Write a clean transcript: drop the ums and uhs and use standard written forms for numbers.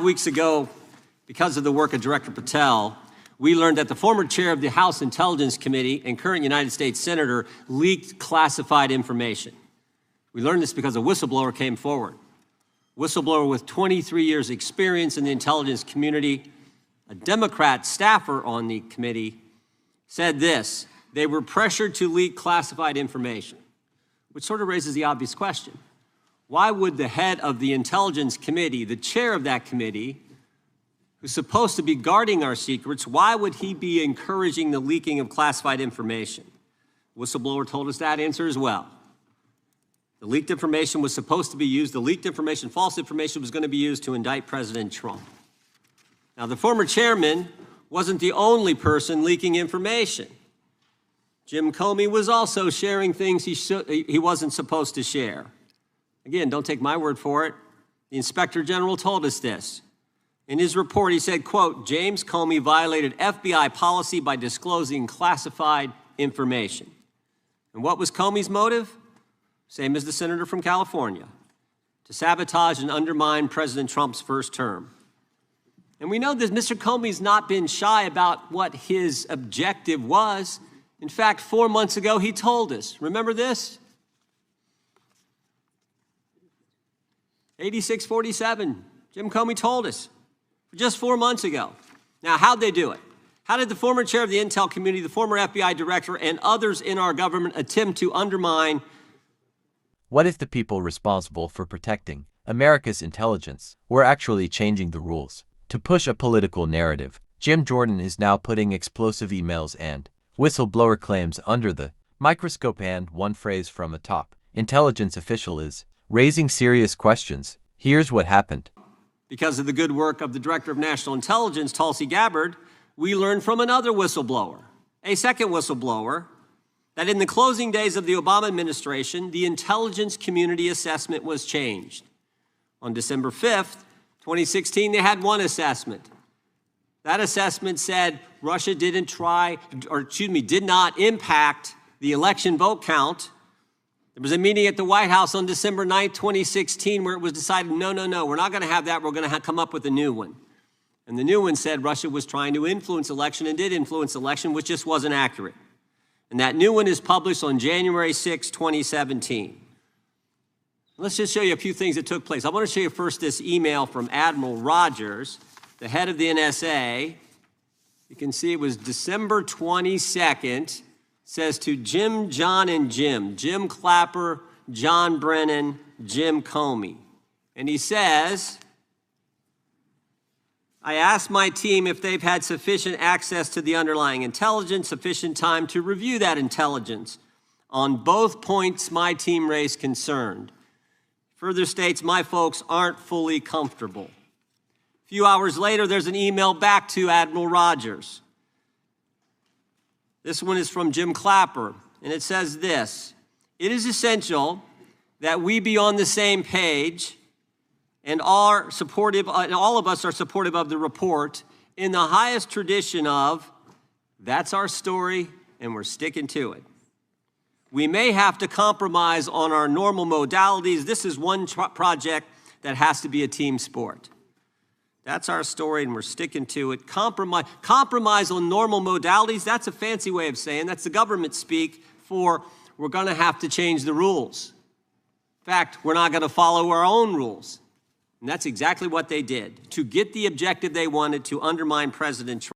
weeks ago, because of the work of Director Patel, we learned that the former chair of the House Intelligence Committee and current United States Senator leaked classified information. We learned this because a whistleblower came forward. Whistleblower with 23 years experience in the intelligence community, a Democrat staffer on the committee, said this: they were pressured to leak classified information, which sort of raises the obvious question. Why would the head of the Intelligence Committee, the chair of that committee, who's supposed to be guarding our secrets, why would he be encouraging the leaking of classified information? Whistleblower told us that answer as well. The leaked information was supposed to be used, the leaked information, false information, was going to be used to indict President Trump. Now, the former chairman wasn't the only person leaking information. Jim Comey was also sharing things he wasn't supposed to share. Again, don't take my word for it. The Inspector General told us this. In his report, he said, quote, James Comey violated FBI policy by disclosing classified information. And what was Comey's motive? Same as the senator from California: to sabotage and undermine President Trump's first term. And we know that Mr. Comey's not been shy about what his objective was. In fact, 4 months ago, he told us. Remember this? 8647. Jim Comey told us just 4 months ago. Now, how'd they do it? How did the former chair of the Intel community, the former FBI director, and others in our government attempt to undermine? What if the people responsible for protecting America's intelligence were actually changing the rules to push a political narrative? Jim Jordan is now putting explosive emails and whistleblower claims under the microscope, and one phrase from a top intelligence official is raising serious questions. Here's what happened. Because of the good work of the Director of National Intelligence, Tulsi Gabbard, we learned from another whistleblower, a second whistleblower, that in the closing days of the Obama administration, the intelligence community assessment was changed. On December 5th, 2016, they had one assessment. That assessment said Russia did not impact the election vote count. There was a meeting at the White House on December 9th, 2016, where it was decided, no, we're not going to have that. We're going to come up with a new one. And the new one said Russia was trying to influence election and did influence election, which just wasn't accurate. And that new one is published on January 6, 2017. Let's just show you a few things that took place. I want to show you first this email from Admiral Rogers, the head of the NSA. You can see it was December 22nd. Says to Jim, John, and Jim Clapper, John Brennan, Jim Comey. And he says, I asked my team if they've had sufficient access to the underlying intelligence, sufficient time to review that intelligence. On both points, my team raised concern. Further states, my folks aren't fully comfortable. A few hours later, there's an email back to Admiral Rogers. This one is from Jim Clapper, and it says this: it is essential that we be on the same page and all of us are supportive of the report in the highest tradition of, that's our story and we're sticking to it. We may have to compromise on our normal modalities. This is one project that has to be a team sport. That's our story, and we're sticking to it. Compromise on normal modalities, that's a fancy way of saying, that's the government speak for we're going to have to change the rules. In fact, we're not going to follow our own rules. And that's exactly what they did to get the objective they wanted, to undermine President Trump.